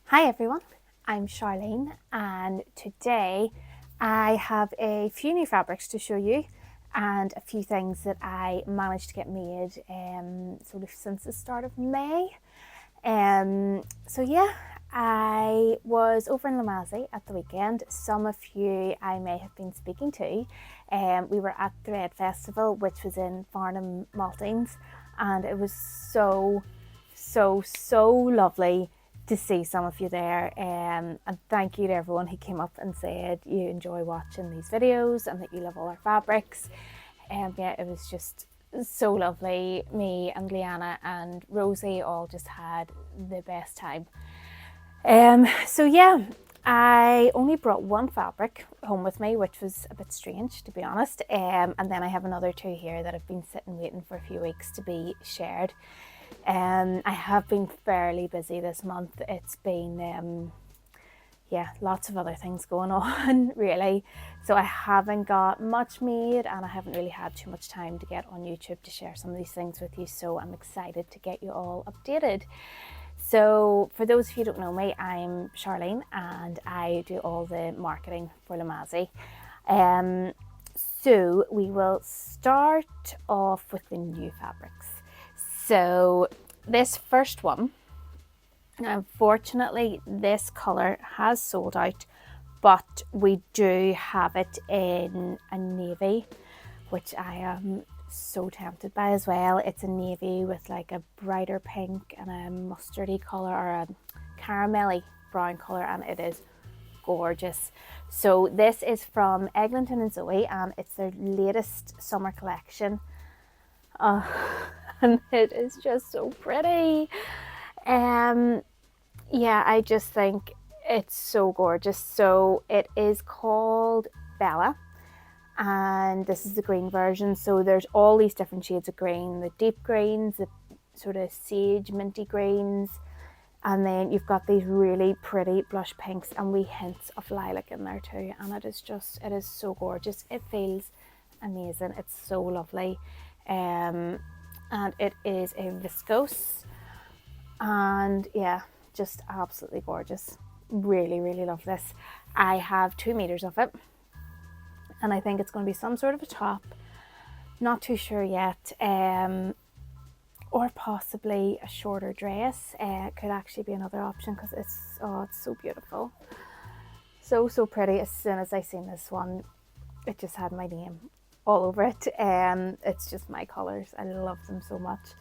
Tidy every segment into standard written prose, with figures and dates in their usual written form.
Hi everyone, I'm Sharlene and today I have a few new fabrics to show you and a few things that I managed to get made sort of since the start of May. I was over in Lamazi at the weekend. Some of you I may have been speaking to. We were at the Red Festival, which was in Farnham, Maltings, and it was so lovely to see some of you there, and thank you to everyone who came up and said you enjoy watching these videos and that you love all our fabrics. Yeah, it was just so lovely. Me and Liana and Rosie all just had the best time. I only brought one fabric home with me, which was a bit strange to be honest, and then I have another two here that have been sitting waiting for a few weeks to be shared. I have been fairly busy this month. It's been lots of other things going on really, so I haven't got much made and I haven't really had too much time to get on YouTube to share some of these things with you, so I'm excited to get you all updated. So for those of you who don't know me, I'm Sharlene and I do all the marketing for Lamazi. So we will start off with the new fabrics. So this first one, unfortunately this colour has sold out, but we do have it in a navy, which I am so tempted by as well. It's a navy with like a brighter pink and a mustardy colour or a caramelly brown colour, and it is gorgeous. So this is from Eglantine and Zoe and it's their latest summer collection. And it is just so pretty. Yeah, I just think it's so gorgeous. So it is called Bella and this is the green version. So there's all these different shades of green, the deep greens, the sort of sage minty greens, and then you've got these really pretty blush pinks and wee hints of lilac in there too, and it is so gorgeous. It feels amazing. It's so lovely. And it is a viscose, and yeah, just absolutely gorgeous. Really love this. I have 2 meters of it and I think it's going to be some sort of a top, not too sure yet, or possibly a shorter dress. Could actually be another option because it's so beautiful, so pretty. As soon as I seen this one, it just had my name all over it. It's just my colours. I love them so much.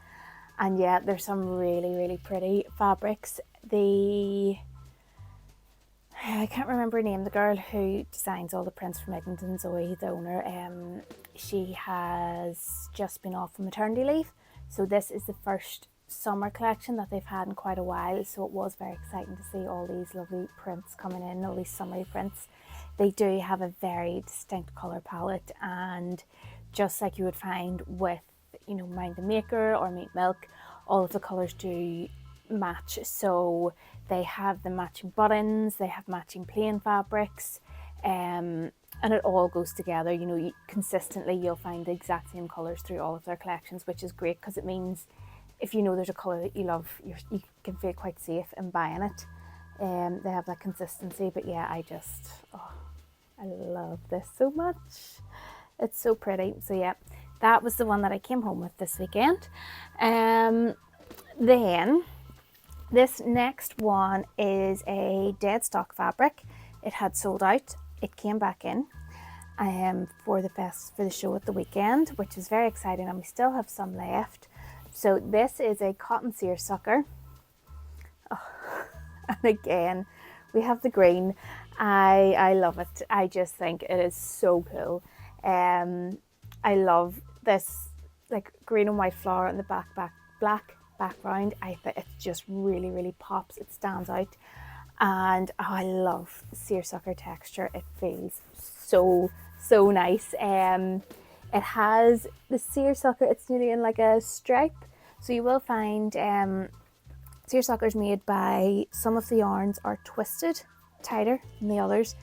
And yeah, there's some really pretty fabrics. I can't remember her name, the girl who designs all the prints for Eglantine and Zoe, the owner, she has just been off on maternity leave, so this is the first summer collection that they've had in quite a while, so it was very exciting to see all these lovely prints coming in, all these summery prints. They do have a very distinct colour palette, and just like you would find with, you know, Mind the Maker or Meat Milk, all of the colours do match. So they have the matching buttons, they have matching plain fabrics, and it all goes together. You know, consistently you'll find the exact same colours through all of their collections, which is great because it means if you know there's a colour that you love, you can feel quite safe in buying it. They have that consistency. But yeah, I love this so much. It's so pretty. So yeah, that was the one that I came home with this weekend. Then this next one is a Deadstock fabric. It had sold out. It came back in for the show at the weekend, which is very exciting, and we still have some left. So this is a cotton seersucker. And again, we have the green. I love it. I just think it is so cool. I love this like green and white flower on the black background. I think it just really pops. It stands out, and I love the seersucker texture. It feels so nice. It has the seersucker. It's nearly in like a stripe, so you will find seersuckers made by some of the yarns are twisted tighter than the others,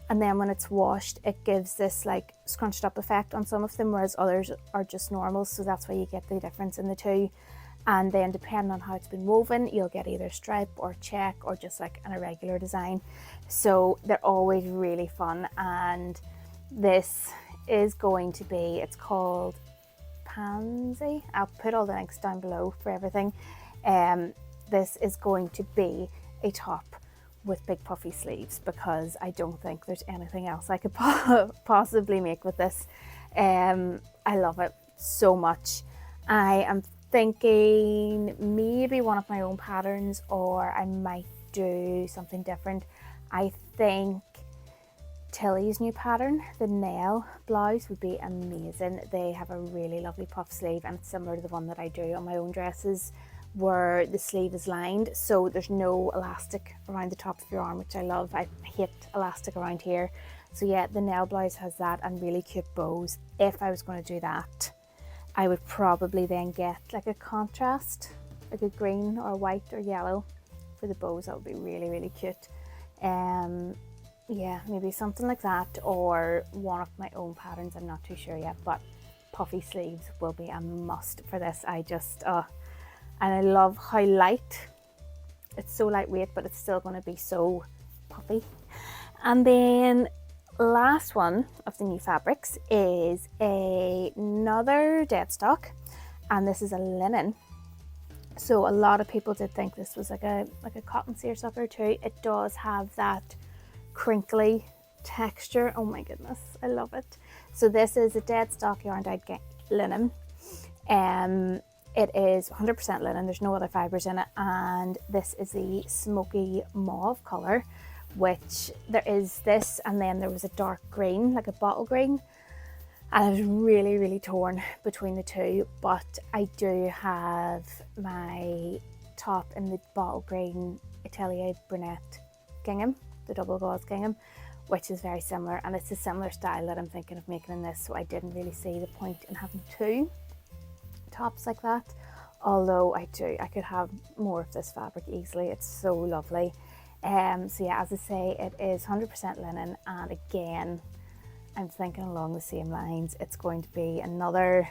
and then when it's washed it gives this like scrunched up effect on some of them, whereas others are just normal, so that's why you get the difference in the two. And then depending on how it's been woven, you'll get either stripe or check or just like an irregular design. So they're always really fun. And this is going to be, it's called Pansy. I'll put all the links down below for everything. This is going to be a top with big puffy sleeves, because I don't think there's anything else I could possibly make with this. I love it so much. I am thinking maybe one of my own patterns, or I might do something different. I think Tilly's new pattern, the Nell blouse, would be amazing. They have a really lovely puff sleeve, and it's similar to the one that I do on my own dresses, where the sleeve is lined, so there's no elastic around the top of your arm, which I love. I hate elastic around here. So yeah, the Nell blouse has that and really cute bows. If I was going to do that, I would probably then get like a contrast, like a green or white or yellow for the bows. That would be really, really cute. Yeah, maybe something like that, or one of my own patterns. I'm not too sure yet, but puffy sleeves will be a must for this. I just, and I love how light, it's so lightweight, but it's still going to be so puffy. And then last one of the new fabrics is another Deadstock, and this is a linen. So a lot of people did think this was like a cotton seersucker too. It does have that crinkly texture. Oh my goodness, I love it. So this is a Deadstock yarn dyed linen. It is 100% linen, there's no other fibres in it, and this is the smoky mauve colour, which there is this, and then there was a dark green, like a bottle green, and I was really, really torn between the two, but I do have my top in the bottle green Atelier Brunette gingham, the double gauze gingham, which is very similar, and it's a similar style that I'm thinking of making in this, so I didn't really see the point in having two tops like that, although I could have more of this fabric easily. It's so lovely. So yeah, as I say, it is 100% linen, and again, I'm thinking along the same lines. It's going to be another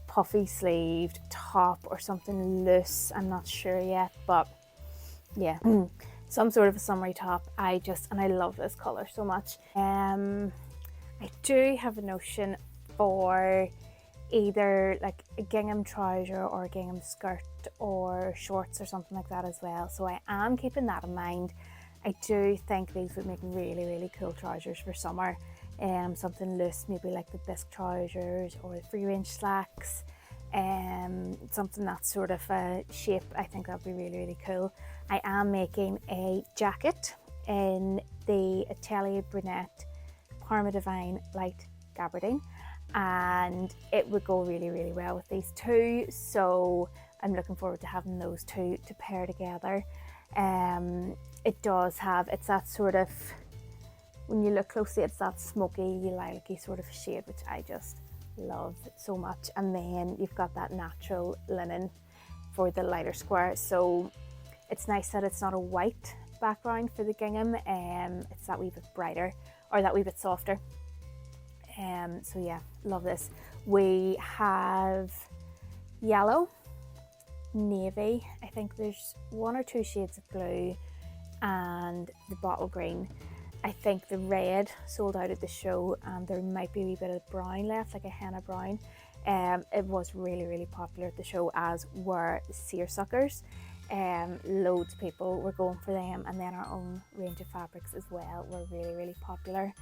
puffy sleeved top or something loose. I'm not sure yet, but yeah, some sort of a summery top. And I love this color so much. I do have a notion for either like a gingham trouser or a gingham skirt or shorts or something like that as well, so I am keeping that in mind. I do think these would make really, really cool trousers for summer. Something loose, maybe like the Bisque trousers or the free range slacks, something that sort of a shape. I think that would be really, really cool. I am making a jacket in the Atelier Brunette Parma Divine Light Gabardine, and it would go really, really well with these two, so I'm looking forward to having those two to pair together. It does have, it's that sort of, when you look closely, it's that smoky, lilac-y sort of shade, which I just love so much. And then you've got that natural linen for the lighter square, so it's nice that it's not a white background for the gingham. It's that wee bit brighter, or that wee bit softer. So yeah, love this. We have yellow, navy, I think there's one or two shades of blue, and the bottle green. I think the red sold out at the show, and there might be a wee bit of brown left, like a henna brown. It was really, really popular at the show, as were the seersuckers. Loads of people were going for them, and then our own range of fabrics as well were really, really popular.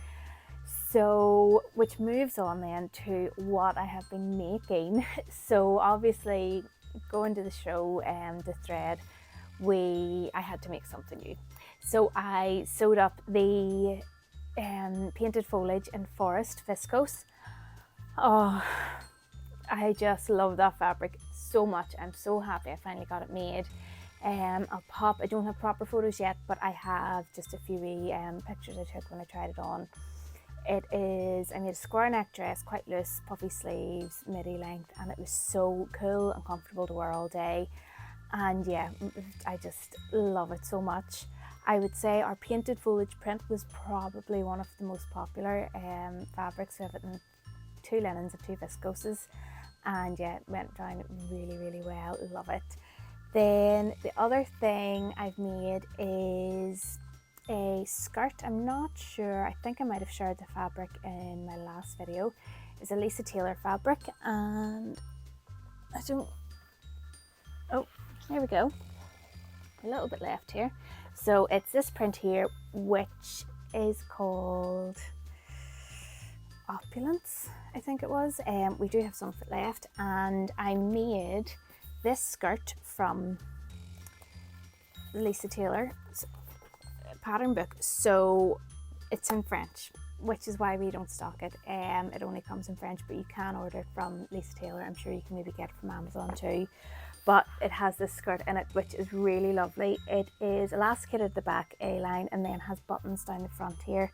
So, which moves on then to what I have been making. So obviously, going to the show, the thread, I had to make something new. So I sewed up the painted foliage in forest viscose. Oh, I just love that fabric so much. I'm so happy I finally got it made. I don't have proper photos yet, but I have just a few pictures I took when I tried it on. I made a square neck dress, quite loose, puffy sleeves, midi length, and it was so cool and comfortable to wear all day. And yeah, I just love it so much. I would say our painted foliage print was probably one of the most popular fabrics. We have it in 2 linens and 2 viscoses, and yeah, it went down really, really well. Love it. Then the other thing I've made is a skirt. I'm not sure, I think I might have shared the fabric in my last video. It's a Lisa Tailor fabric, and I don't, oh, there we go, a little bit left here. So it's this print here, which is called Opulence, I think it was. We do have some of it left, and I made this skirt from Lisa Tailor pattern book. So it's in French, which is why we don't stock it. It only comes in French, but you can order it from Lisa Tailor. I'm sure you can maybe get it from Amazon too. But it has this skirt in it, which is really lovely. It is elasticated at the back, A-line, and then has buttons down the front here,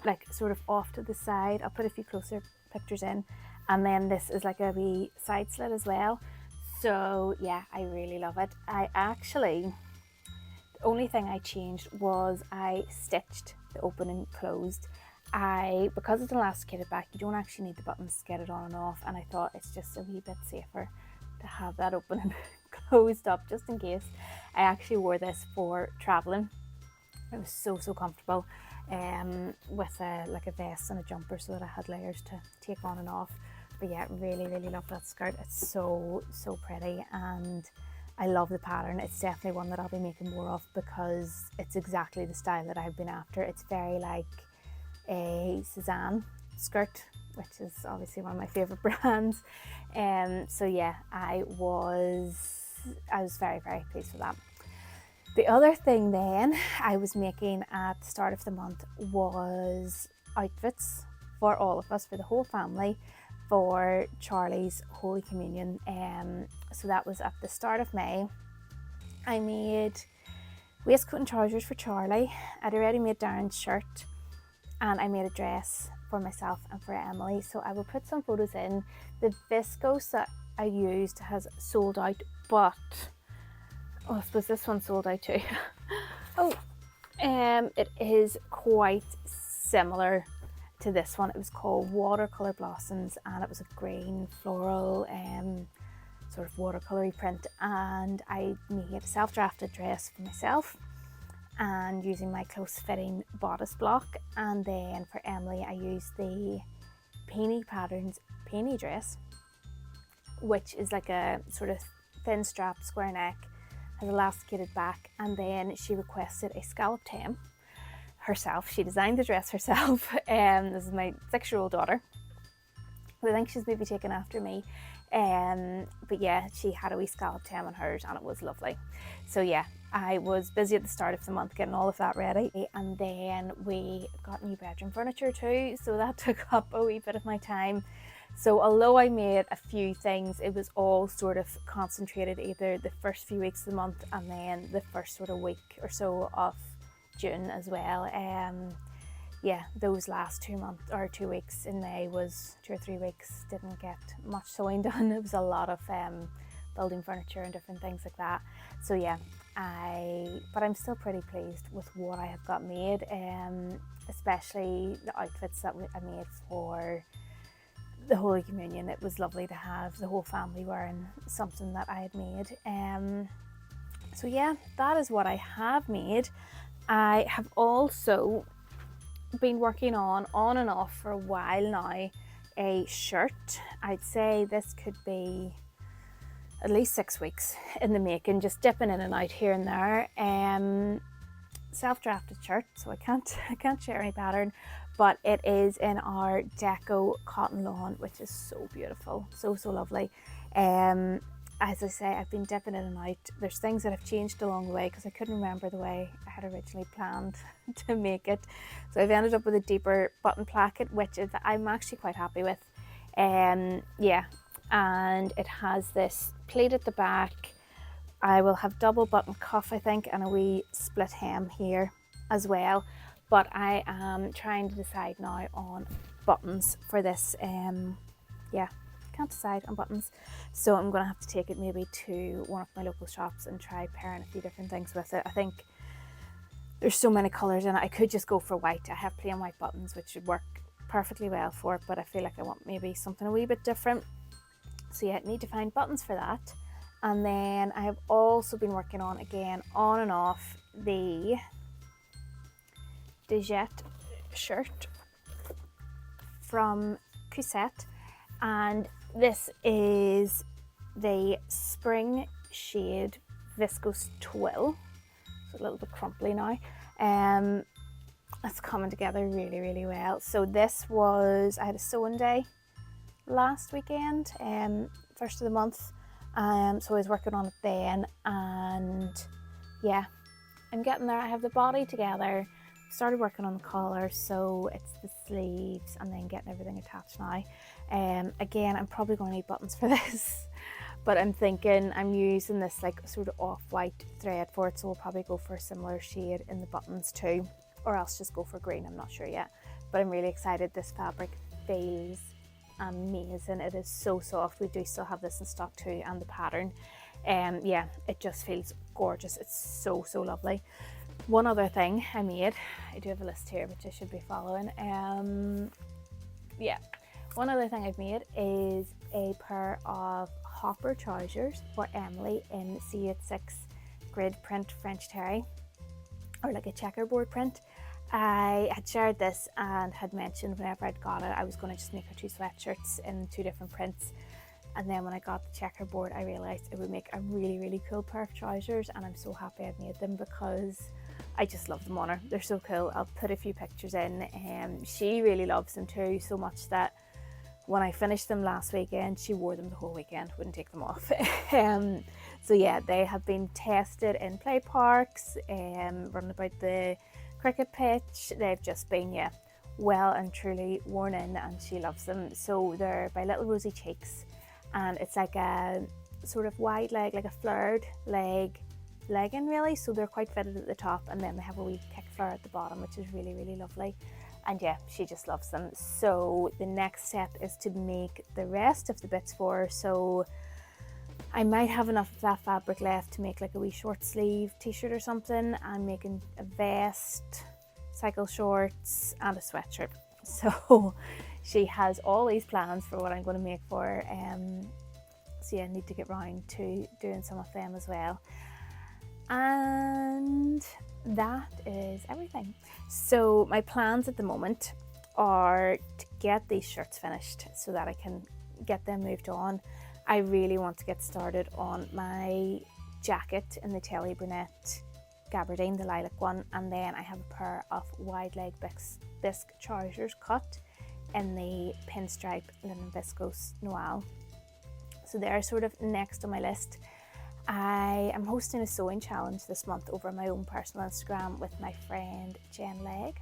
like sort of off to the side. I'll put a few closer pictures in. And then this is like a wee side slit as well. So yeah, I really love it. The only thing I changed was I stitched the open and closed. Because it's an elasticated back, you don't actually need the buttons to get it on and off, and I thought it's just a wee bit safer to have that open and closed up just in case. I actually wore this for traveling. It was so comfortable, with like a vest and a jumper, so that I had layers to take on and off. But yeah, really love that skirt. It's so pretty, and I love the pattern. It's definitely one that I'll be making more of because it's exactly the style that I've been after. It's very like a Suzanne skirt, which is obviously one of my favorite brands. So yeah, I was very pleased with that. The other thing then I was making at the start of the month was outfits for all of us, for the whole family, for Charlie's Holy Communion. So that was at the start of May. I made waistcoat and trousers for Charlie. I'd already made Darren's shirt, and I made a dress for myself and for Emily. So I will put some photos in. The Viscose that I used has sold out, but I suppose this one sold out too. It is quite similar to this one. It was called Watercolor Blossoms, and it was a green floral sort of watercolory print, and I made a self-drafted dress for myself and using my close fitting bodice block. And then for Emily I used the Peony Patterns Peony dress, which is like a sort of thin strap, square neck, has elasticated back, and then she requested a scalloped hem herself. She designed the dress herself. This is my 6-year-old daughter, who I think she's maybe taken after me. But yeah, she had a wee scalloped hem on hers, and it was lovely. So yeah, I was busy at the start of the month getting all of that ready, and then we got new bedroom furniture too, so that took up a wee bit of my time. So although I made a few things, it was all sort of concentrated either the first few weeks of the month and then the first sort of week or so of June as well. Yeah, those last 2 weeks in May was 2 or 3 weeks, didn't get much sewing done. It was a lot of building furniture and different things like that. So yeah, but I'm still pretty pleased with what I have got made, especially the outfits that I made for the Holy Communion. It was lovely to have the whole family wearing something that I had made. So yeah, that is what I have made. I have also been working on and off for a while now a shirt. I'd say this could be at least 6 weeks in the making, just dipping in and out here and there. Self-drafted shirt, so I can't share any pattern, but it is in our Deco cotton lawn, which is so beautiful, so lovely. As I say, I've been dipping in and out. There's things that have changed along the way because I couldn't remember the way I had originally planned to make it. So I've ended up with a deeper button placket, which I'm actually quite happy with. Yeah, and it has this pleat at the back. I will have double button cuff, I think, and a wee split hem here as well. But I am trying to decide now on buttons for this. Yeah, can't decide on buttons, so I'm gonna have to take it maybe to one of my local shops and try pairing a few different things with it. I think there's so many colors in it. I could just go for white. I have plain white buttons which should work perfectly well for it, but I feel like I want maybe something a wee bit different. So yeah, need to find buttons for that. And then I have also been working on, again, on and off, the Jet shirt from Cousette, and this is the spring shade Viscose Twill. It's a little bit crumply now. It's coming together really, really well. So this was, I had a sewing day last weekend, first of the month, so I was working on it then, and yeah, I'm getting there. I have the body together, started working on the collar, so it's the sleeves and then getting everything attached now. Again, I'm probably going to need buttons for this, but I'm thinking I'm using this like sort of off-white thread for it, so we'll probably go for a similar shade in the buttons too, or else just go for green. I'm not sure yet, but I'm really excited. This fabric feels amazing. It is so soft. We do still have this in stock too, and the pattern, yeah, it just feels gorgeous. It's so lovely. One other thing I made, I do have a list here which I should be following. Yeah, one other thing I've made is a pair of hopper trousers for Emily in C86 grid print French terry, or like a checkerboard print. I had shared this and had mentioned whenever I'd got it, I was going to just make her 2 sweatshirts in 2 different prints. And then when I got the checkerboard, I realised it would make a really cool pair of trousers, and I'm so happy I've made them because I just love them on her. They're so cool. I'll put a few pictures in. She really loves them too, so much that when I finished them last weekend, she wore them the whole weekend, wouldn't take them off. So yeah, they have been tested in play parks, running about the cricket pitch. They've just been, yeah, well and truly worn in, and she loves them. So they're by Little Rosy Cheeks, and it's like a sort of wide leg, like a flared leg legging really, so they're quite fitted at the top, and then they have a wee kick flare at the bottom, which is really lovely. And yeah, she just loves them. So the next step is to make the rest of the bits for her. So I might have enough of that fabric left to make like a wee short sleeve t-shirt or something. I'm making a vest, cycle shorts, and a sweatshirt. So she has all these plans for what I'm going to make for her. So yeah, I need to get round to doing some of them as well. And that is everything. So my plans at the moment are to get these shirts finished so that I can get them moved on. I really want to get started on my jacket in the Atelier Brunette Gabardine, the lilac one, and then I have a pair of wide leg Bisque trousers cut in the pinstripe linen viscose noir. So they're sort of next on my list. I am hosting a sewing challenge this month over my own personal Instagram with my friend Jen Legg,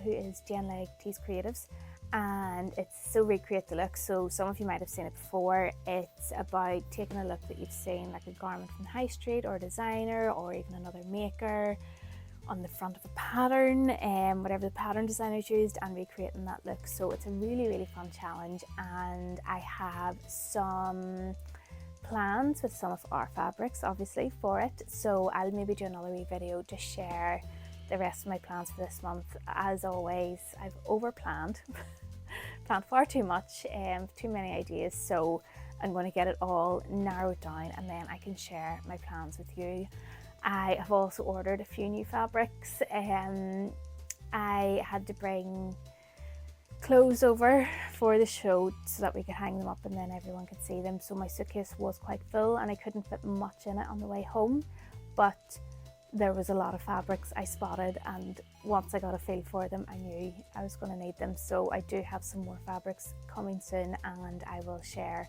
who is Jen Legg Tees Creatives, and it's so recreate the look. So some of you might have seen it before. It's about taking a look that you've seen, like a garment from High Street or a designer or even another maker, on the front of a pattern, whatever the pattern designers used, and recreating that look. So it's a really fun challenge, and I have some plans with some of our fabrics obviously for it, so I'll maybe do another wee video to share the rest of my plans for this month. As always, I've over planned planned far too much, too many ideas, so I'm going to get it all narrowed down and then I can share my plans with you. I have also ordered a few new fabrics. I had to bring clothes over for the show so that we could hang them up and then everyone could see them, so my suitcase was quite full and I couldn't fit much in it on the way home, but there was a lot of fabrics I spotted, and once I got a feel for them I knew I was going to need them. So I do have some more fabrics coming soon, and I will share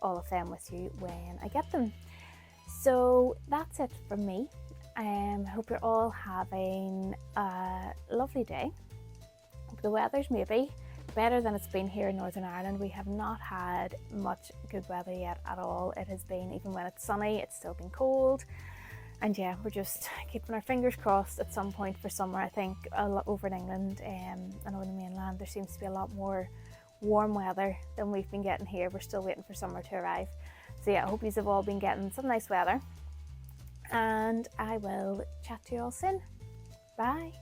all of them with you when I get them. So that's it from me. I hope you're all having a lovely day. The weather's maybe better than it's been here in Northern Ireland. We have not had much good weather yet at all. It has been, even when it's sunny, it's still been cold. And yeah, we're just keeping our fingers crossed at some point for summer. I think a lot over in England and over the mainland, there seems to be a lot more warm weather than we've been getting here. We're still waiting for summer to arrive. So yeah, I hope you've all been getting some nice weather. And I will chat to you all soon. Bye.